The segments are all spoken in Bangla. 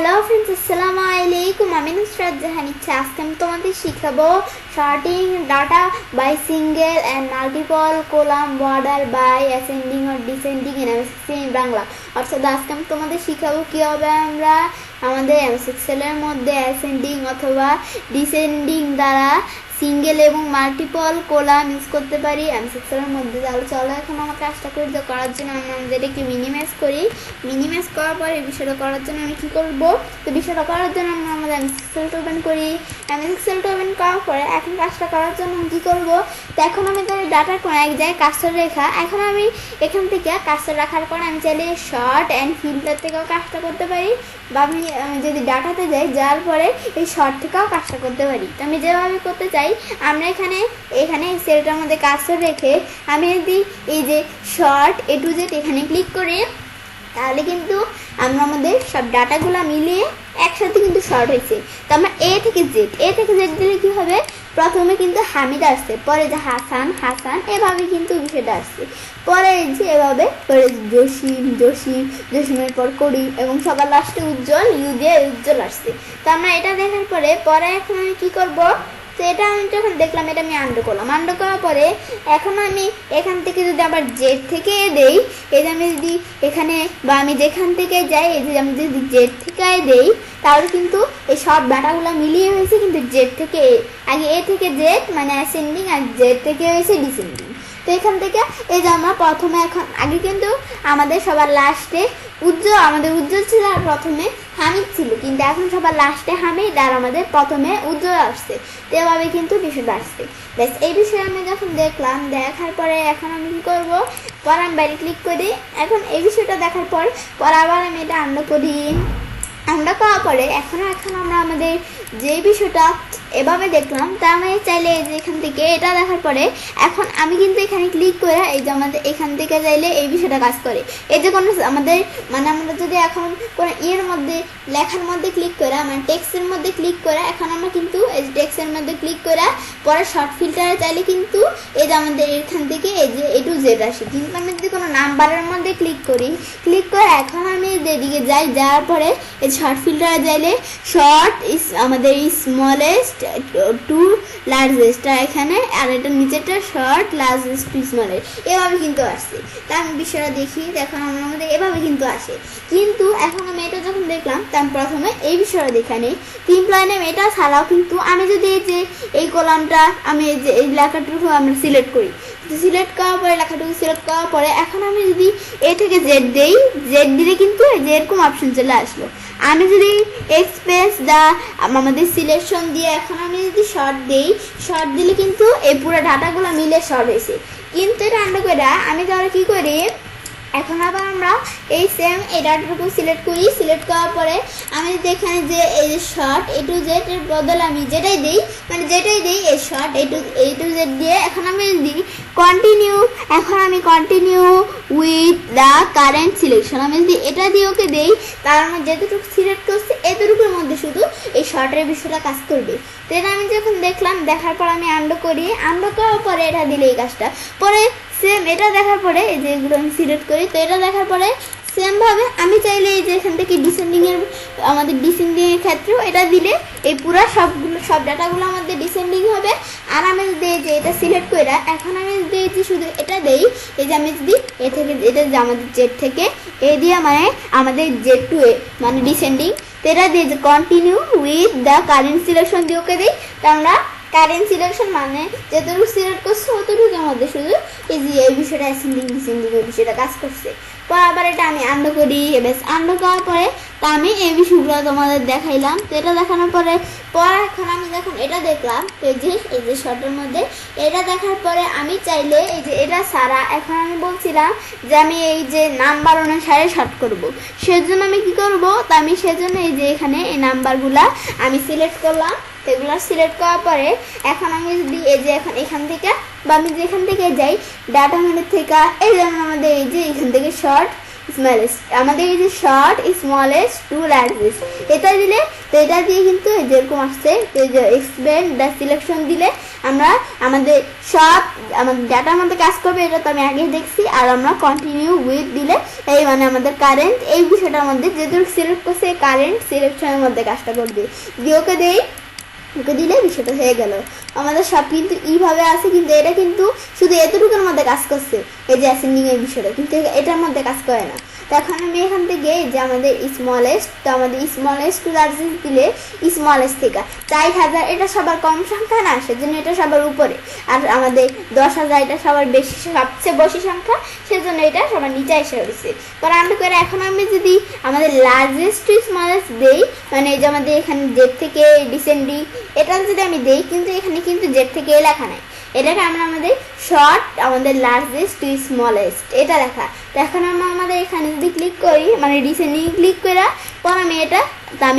হ্যালো ফ্রেন্ডস, আসসালামু আলাইকুম। আমি নুসরাত জাহান ইচ্ছে। আজকে আমি তোমাদের শিখাবো sorting data by single and multiple column border by ascending or descending in MS Excel Bangla. অর্থাৎ আজকে আমি তোমাদের শিখাবো কীভাবে আমরা আমাদের এমএস এক্সেলের মধ্যে অ্যাসেন্ডিং অথবা ডিসেন্ডিং দ্বারা সিঙ্গেল এবং মাল্টিপল কলাম ইউজ করতে পারি এমএস এক্সেলের মধ্যে। তাহলে চলো এখন আমার কাজটা করার জন্য আমরা এটাকে মিনিমাইজ করি। মিনিমাইজ করার পরে এই বিষয়টা করার জন্য আমি কী করবো, তো বিষয়টা করার জন্য আমরা আমাদের এমএস এক্সেলটা ওপেন করি। এমএস এক্সেলটা ওপেন করার পরে এখন কাজটা করার জন্য আমি কী করবো, তো এখন আমি তাই ডাটার কোনো এক জায়গায় কাজটা রেখা, এখন আমি এখান থেকে কাজটা রাখার পর আমি চাইলে শর্ট অ্যান্ড ফিল্টার থেকেও কাজটা করতে পারি, বা আমি যদি ডাটাতে যাই যাওয়ার পরে এই শর্ট থেকেও কাজটা করতে পারি। তো আমি যেভাবে করতে চাই, আমরা এখানে এই সেলটার মধ্যে কাজটা রেখে আমি যদি এই যে শর্ট এ টু জেড এখানে ক্লিক করি, তাহলে কিন্তু আমরা আমাদের সব ডাটাগুলো মিলিয়ে একসাথে কিন্তু শর্ট হয়েছে। তো আমরা এ থেকে জেড দিলে কী হবে, প্রথমে কিন্তু হামিদ আসছে, পরে যে হাসান এভাবে কিন্তু বিষয়টা আসছে, পরে যে এভাবে পরে জসিমের পর করিম এবং সবার লাস্টে উজ্জ্বল ইউ দিয়ে উজ্জ্বল আসছে। তো আমরা এটা দেখার পরে এখন আমি কী করবো, তো এটা আমি যখন দেখলাম এটা আমি আন্ডু করলাম। আন্ডু করার পরে এখন আমি এখান থেকে যদি আবার জেড থেকে দেই, এই যে আমি যদি এখানে বা আমি যেখান থেকে যাই, এই যে আমি যদি জেড থেকে দেই, তাহলে কিন্তু এই সব ডাটাগুলো মিলিয়ে হয়েছে কিন্তু জেড থেকে আগে এ থেকে জেড মানে অ্যাসেন্ডিং, আর জেড থেকে হয়েছে ডিসেন্ডিং। তো এখান থেকে এই যে আমরা প্রথমে এখন আগে কিন্তু আমাদের সবার লাস্টে আমাদের উজ্জ্বল ছিল আর প্রথমে হামিদ ছিল, কিন্তু এখন সবার লাস্টে হামিদ আর আমাদের প্রথমে উজ্জ্বল আসছে। তো এভাবে কিন্তু বিষয়টা আসছে। ব্যাস এই বিষয়ে আমি যখন দেখলাম, দেখার পরে এখন আমি কী করবো, পর আমি বাইরে ক্লিক করি। এখন এই বিষয়টা দেখার পর আবার আমি এটা আন্ডু করি। আন্ডু করার পরে এখন আমরা আমাদের যে বিষয়টা এভাবে দেখলাম, তা আমি চাইলে এই যে এখান থেকে এটা দেখার পরে এখন আমি কিন্তু এখানে ক্লিক করে এই যে আমাদের এখান থেকে চাইলে এই বিষয়টা কাজ করে। এই যে কোনো আমাদের আমরা যদি এখন কোনো মধ্যে লেখার মধ্যে ক্লিক করে মানে টেক্সটের মধ্যে ক্লিক করে, এখন আমরা কিন্তু এই যে টেক্সটের মধ্যে ক্লিক করে পরে শর্ট ফিল্টারে চাইলে কিন্তু এই যে আমাদের এখান থেকে এই যে এ টু জেড আসে। কিন্তু আমি যদি কোনো নাম্বারের মধ্যে ক্লিক করে এখন আমি যেদিকে যাওয়ার পরে এই শর্ট ফিল্টারে চাইলে শর্ট ইস আমাদের স্মলেস্ট টু লার্জেস্ট এখানে, আর এটা নিচেটা শর্ট লার্জেস্ট টু স্মলেস্ট এভাবে কিন্তু আসছে। তা আমি বিষয়টা দেখো আমরা আমাদের এভাবে কিন্তু আসে। কিন্তু এখন আমি এটা যখন দেখলাম, তা আমি প্রথমে এই বিষয়টা দেখে নিই। তিন লাইনে এটা ছাড়াও কিন্তু আমি যদি এই যে এই কলামটা আমি এই লেখাটুকু আমরা সিলেক্ট করি, সিলেক্ট করার পরে লেখাটুকু সিলেক্ট করার পরে এখন আমি যদি এ থেকে জেড দিই, জেড দিলে কিন্তু এই যে এরকম অপশন চলে আসলো। আমি যদি এক্সপ্রেস আমাদের সিলেকশন দিয়ে এখন আমি যদি শর্ট দিলে কিন্তু এই পুরো ডাটাগুলো মিলে শর্ট হয়েছে। কিন্তু এটা আন্ডু করে আমি তাহলে কী করি, এখন আবার আমরা এই সেম এই ডাটাটুকু সিলেক্ট করি। সিলেক্ট করার পরে আমি যদি এখানে যে এই যে শর্ট এ টু জেড এর বদলে আমি যেটাই দিই এই শর্ট এ টু জেড দিয়ে এখন আমি যদি continue with the current selection আমি যদি এটা দিয়ে ওকে দিই, তার আমার যেতটুকু সিলেক্ট করছি এতটুকুর মধ্যে শুধু এই শর্টের বিষয়টা কাজ করবে। তো এটা আমি যখন দেখলাম, দেখার পর আমি আন্ডু করার পরে এটা দিলে এই কাজটা পরে সেম এটা দেখার পরে এই যে এগুলো আমি সিলেক্ট করি। তো এটা দেখার পরে সেমভাবে আমি চাইলে এই যে এখান থেকে আমাদের ডিসেন্ডিংয়ের ক্ষেত্রেও এটা দিলে এই পুরো সব ডাটাগুলো আমাদের ডিসেন্ডিং হবে। আর আমি যদি এই যে এটা সিলেক্ট করে এখন আমি যদি এই যে শুধু এটা দেই, এই যে আমি যদি এ থেকে এটা যে আমাদের জেড থেকে এ দিয়ে মানে আমাদের জেড টু এ মানে ডিসেন্ডিং, তো এটা দিয়ে যে continue with the current selection দিয়ে ওকে দিই। তো আমরা কারেন্ট সিলেকশন মানে যতটুকু সিলেক্ট করছে অতটুকুর মধ্যে শুধু এই যে এই বিষয়টা অ্যাসেন্ডিং ডিসেন্ডিং এই বিষয়টা কাজ করছে। পর আবার এটা আমি আন্ডু করি। বেশ আন্ডু করার পরে তা আমি এই বিষয়গুলো তোমাদের দেখাইলাম। তো এটা দেখানোর পরে এখন আমি যখন এটা দেখলাম, তো এই যে শর্টের মধ্যে এটা দেখার পরে আমি চাইলে এই যে এটা ছাড়া এখন আমি বলছিলাম যে আমি এই যে নাম্বার অনুসারে শর্ট করব, সেজন্য আমি কি করব, তা আমি সেজন্য এই যে এখানে এই নাম্বারগুলা আমি সিলেক্ট করলাম। সেগুলো সিলেক্ট করার পরে এখন আমি যদি এই যে এখন এখান থেকে বা আমি যেখান থেকে যাই ডাটা মেনু থেকে এই যেমন আমাদের এই যে এখান থেকে শর্ট স্মলেস্ট আমাদের এই যে শর্ট স্মলেস্ট টু লার্জেস্ট এটা দিলে, তো এটা দিয়ে কিন্তু যেরকম আসছে এই যে এক্সপ্যান্ড দ্য সিলেকশন দিলে আমরা আমাদের সব আমাদের ডাটার মধ্যে কাজ করবে, এটা তো আমি আগে দেখছি। আর আমরা কন্টিনিউ উইথ দিলে এই মানে আমাদের কারেন্ট এই বিষয়টার মধ্যে যেহেতু সিলেক্ট করছে কারেন্ট সিলেকশনের মধ্যে কাজটা করবে। দিয়ে ওকে দেই, ওকে দিলে বিষয়টা হয়ে গেল। আমাদের সব কিন্তু এইভাবে আছে, কিন্তু এটা কিন্তু শুধু এতটুকুর মধ্যে কাজ করছে, এই যে অ্যাসেন্ডিং এর বিষয়টা, কিন্তু এটার মধ্যে কাজ করে না। তো এখন আমি এখান থেকে যে আমাদের স্মলেস্ট, তো আমাদের স্মলেস্ট টু লার্জেস্ট দিলে স্মলেস্ট থেকে 4000 এটা সবার কম সংখ্যা না, সেজন্য এটা সবার উপরে। আর আমাদের 10,000 এটা সবার বেশি, সবচেয়ে বেশি সংখ্যা, সেজন্য এটা সবার নিচে এসে রয়েছে। পরে আমরা করে এখন আমি যদি আমাদের লার্জেস্ট টু স্মলেস্ট দেই, মানে এই যে আমাদের এখানে জেড থেকে ডিসেন্ডিং এটা যদি আমি দেই, কিন্তু এখানে কিন্তু জেড থেকে লেখা নাই, এটাকে আমরা আমাদের শর্ট আমাদের লার্জেস্ট টু স্মলেস্ট এটা লেখা। তো এখন আমরা আমাদের এখানে যদি ক্লিক করি, মানে ডিসেন্ডিং ক্লিক করে পর আমি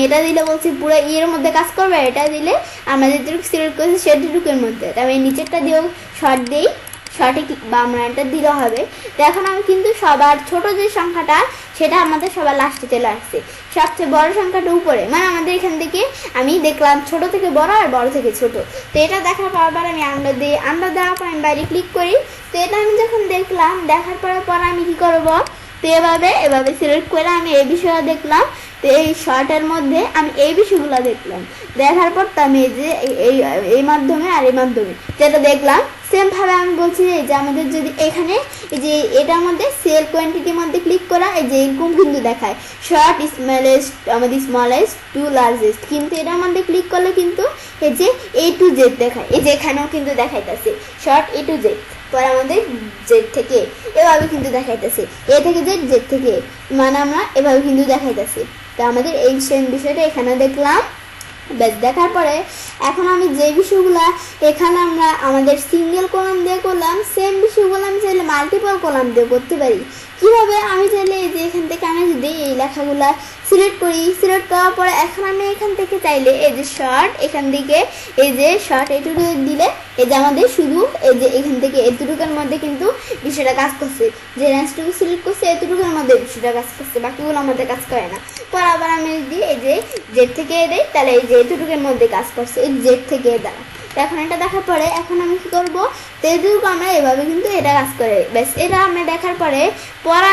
এটা দিলে বলছি পুরো এর মধ্যে কাজ করবে। এটা দিলে আমাদের যেটুকু সিলেক্ট করেছি সেটুকুর মধ্যে, তো আমি নিচেরটা দিয়েও শর্ট দিই, শর্টে বামরানটা দিলে হবে। তো এখন আমি কিন্তু সবার ছোট যে সংখ্যাটা সেটা আমাদের সবার লাস্টে চলে আসছে, সবচেয়ে বড় সংখ্যাটা উপরে, মানে আমাদের এখান থেকে আমি দেখলাম ছোট থেকে বড় আর বড় থেকে ছোট। তো এটা দেখার পর আমি আন্ডার দিই, আন্ডার দেওয়ার পর আমি বাইরে ক্লিক করি। তো এটা আমি যখন দেখলাম, দেখার পর আমি কি করব, তো এভাবে সিলেক্ট করে আমি এই বিষয়টা দেখলাম। তো এই শর্টের মধ্যে আমি এই বিষয়গুলো দেখলাম, দেখার পর তো আমি এই যে এই মাধ্যমে আর এই মাধ্যমে যেটা দেখলাম সেমভাবে আমি বলছি যে আমাদের যদি এখানে এই যে এটার মধ্যে সেল কোয়ান্টিটির মধ্যে ক্লিক করা, এই যে এরকম কিন্তু দেখায় শর্ট স্মলেস্ট আমাদের স্মলেস্ট টু লার্জেস্ট, কিন্তু এটার মধ্যে ক্লিক করলে কিন্তু এই যে A to Z দেখায়, এই যে এখানেও কিন্তু দেখাইতেছে শর্ট A to Z, পরে আমাদের জেড থেকে এভাবে কিন্তু দেখাইতেছে, এ থেকে জেড, জেড থেকে, মানে আমরা এভাবে কিন্তু দেখাইতেছি। তো আমাদের এই সেম বিষয়টা এখানে দেখলাম। ব্যাস দেখার পরে এখন আমি যে বিষয়গুলো এখানে আমরা আমাদের সিঙ্গেল কলাম দিয়ে করলাম, সেম বিষয়গুলো আমি চাইলে মাল্টিপল কলাম দিয়ে করতে পারি। কীভাবে, আমি চাইলে এই যে এখান থেকে আমি যদি এই লেখাগুলা সিলেক্ট করি, সিলেক্ট করার পরে এখন আমি এখান থেকে চাইলে এই যে শর্ট, এখান থেকে এই যে শর্ট এটুকু দিলে এই যে আমাদের শুধু এই যে এখান থেকে এতটুকুর মধ্যে কিন্তু বিষয়টা কাজ করছে, যে রেঞ্জটুকু সিলেক্ট করছে এতটুকুর মধ্যে বিষয়টা কাজ করছে, বাকিগুলো আমাদের কাজ করে না। পর আবার আমি যদি এই যে জেড থেকে দেই, তাহলে এই যে এতটুকুর মধ্যে কাজ করছে এই জেড থেকে দ্বারা। এখন এটা দেখার পরে এখন আমি কি করব, তেজুক আমরা এভাবে কিন্তু এটা কাজ করে। ব্যাস এটা আমরা দেখার পরে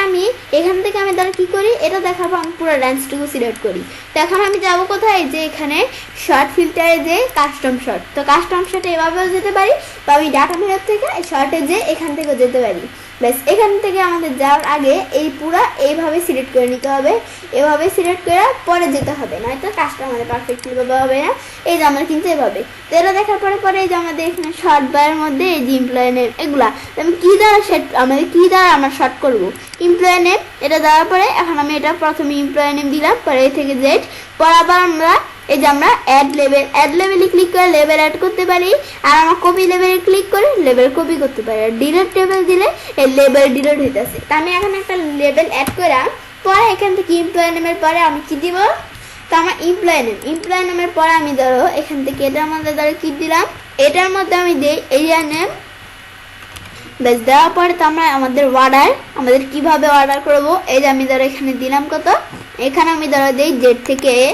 আমি এখান থেকে আমি তাহলে কি করি, এটা দেখার পর আমি পুরো রেঞ্জটুকু সিলেক্ট করি। তো এখন আমি যাব কোথায়, যে এখানে শর্ট ফিল্টারে যে কাস্টম শর্ট, তো কাস্টম শর্টে এভাবেও যেতে পারি, বা আমি ডাটা মেলার থেকে শর্টে যে এখান থেকেও যেতে পারি। ব্যাস এখান থেকে আমাদের যাওয়ার আগে এই পুরা এইভাবে সিলেক্ট করে নিতে হবে, এভাবে সিলেক্ট করে পরে যেতে হবে, নয়তো কাজটা আমাদের পারফেক্টলি ভাবে হবে না। এই যে আমরা কিন্তু এভাবে, তো এটা দেখার পরে এই যে আমাদের এখানে শর্ট বারের মধ্যে এই যে এমপ্লয় নেম এগুলা আমি কি দ্বারা আমাদের কি দ্বারা আমরা শর্ট করব, এমপ্লয় নেম এটা দেওয়ার পরে এখন আমি এটা প্রথমে এমপ্লয় নেম দিলাম, পরে এই থেকে জেড, পর আবার আমরা এই যে আমরা অ্যাড লেভেলে ক্লিক করে লেভেল অ্যাড করতে পারি, আর আমরা কপি লেভেলে ক্লিক করে লেভেল কপি করতে পারি, আর ডিলিট লেভেল দিলে এই লেভেল ডিলিট হইতেছে। তো আমি এখন একটা লেভেল অ্যাড করাম, পরে এখান থেকে এমপ্লয় নেমের পরে আমি কি দিব, তো আমার এমপ্লয় নেমের পরে আমি ধরো এখান থেকে এটার মধ্যে ধরো কি দিলাম, এটার মধ্যে আমি দিই এরিয়া নেম। ব্যাস দেওয়ার পরে তো আমরা আমাদের আমাদের কিভাবে অর্ডার করবো, এই যে আমি ধরো এখানে দিলাম কত, এখানে আমি ধরো দিই জেড থেকে এ,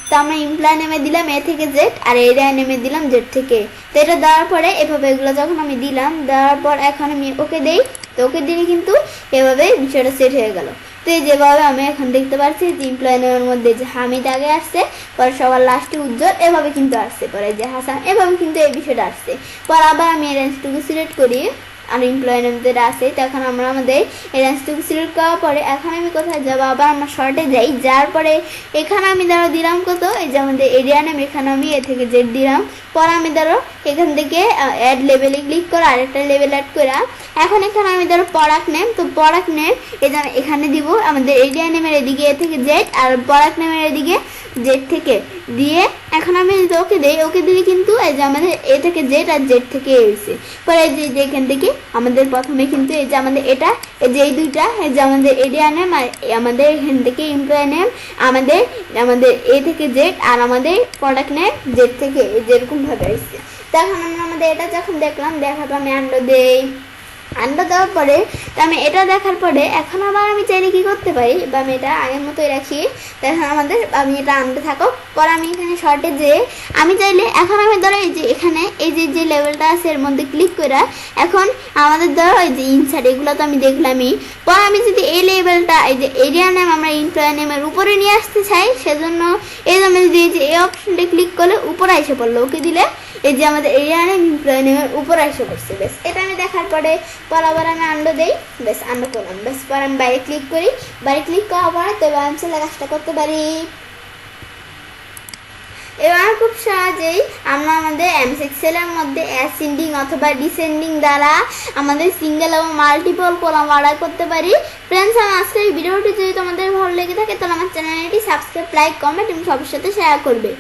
তো আমরা এমপ্লয় নেমে দিলাম এ থেকে জেড, আর এরিয়া নেমে দিলাম জেড থেকে। তো এটা দেওয়ার পরে এভাবে এগুলো যখন আমি দিলাম, দেওয়ার পর এখন আমি ওকে দেই, তো ওকে দিলে কিন্তু এভাবে বিষয়টা সেট হয়ে গেল। তো যেভাবে আমি এখন দেখতে পাচ্ছি যে এমপ্লয় নেমের মধ্যে যে হামিদ আগে আসছে, পরে সবার লাস্টে উজ্জ্বল এভাবে কিন্তু আসছে, পরে যে হাসান এভাবে কিন্তু এই বিষয়টা আসছে। পর আবার আমি এই রেঞ্জটুকু সিলেক্ট করি, আর এমপ্লয় নেম যেটা আছে, তখন আমরা আমাদের এই রেঞ্জটুকু সিলেক্ট করার পরে এখন আমি কোথায় যাবো, আবার আমরা শর্টে যাই, যাওয়ার পরে এখানে আমি ধরো দিলাম কত, এই যে আমাদের এরিয়া নেম এখানে আমি এ থেকে জেড দিলাম, পরে আমি ধরো এখান থেকে অ্যাড লেভেলে ক্লিক করে আরেকটা লেভেল অ্যাড করা। এখন এখানে আমি ধরো প্রোডাক্ট নেম, তো প্রোডাক্ট নেম এই যে এখানে দিব আমাদের এরিয়া নেমের এদিকে এ থেকে জেড, আর প্রোডাক্ট নেমের এদিকে জেড থেকে দিয়ে এখন আমি যদি ওকে দিই, ওকে দিলে কিন্তু এই যে আমাদের এ থেকে জেড আর জেড থেকে এসেছে। পরে এই যে এখান থেকে আমাদের প্রথমে কিন্তু এই যে আমাদের এটা এই যে এই দুইটা এই যে আমাদের এরিয়া নেম আর আমাদের এখান থেকে এমপ্লয় নেম আমাদের আমাদের এ থেকে জেড, আর আমাদের প্রোডাক্ট নেম জেড থেকে যেরকম ভাবে এসেছে। তখন আমরা আমাদের এটা যখন দেখলাম, দেখার পর আমি আন্ডার দেই, আন্ডা দেওয়ার পরে তো আমি এটা দেখার পরে এখন আবার আমি চাইলে কি করতে পারি, বা আমি এটা আগের মতোই রাখি, তখন আমাদের আমি এটা আনতে থাকো। পরে আমি এখানে শর্টে যে আমি চাইলে এখন আমি ধরো এই যে এখানে এই যে লেভেলটা আছে এর মধ্যে ক্লিক করে এখন আমাদের ধরো এই যে ইনসার্ট এগুলো তো আমি দেখলামই। পরে আমি যদি এই লেভেলটা এই যে এরিয়া নেম আমরা এমপ্লয়ি নেমের উপরে নিয়ে আসতে চাই, সেজন্য এই যে আমি যদি এই যে এই অপশনটা ক্লিক করলে উপরে এসে পড়লো, ওকে দিলে এই যে আমাদের এরিয়া নেম এমপ্লয়ি নেমের উপরে এসে পড়ছে। বেশ এটা আমি দেখার পরে আবার আমি আন্ডো দেই, বেশ আন্ডো করলাম। বেশ পরে আমি বাইরে ক্লিক করি, বাইরে ক্লিক করার পরে তো এবার আমি সেটা কাজটা করতে পারি। এবার খুব সহজেই আমরা আমাদের এমএস এক্সেলের মধ্যে অ্যাসেন্ডিং অথবা ডিসেন্ডিং দ্বারা আমাদের সিঙ্গেল এবং মাল্টিপল কলাম অর্ডার করতে পারি। ফ্রেন্ডস, আমার আজকের এই ভিডিওটি যদি তোমাদের ভালো লেগে থাকে তাহলে আমার চ্যানেলটি সাবস্ক্রাইব, লাইক, কমেন্ট এবং সবার সাথে শেয়ার করবে।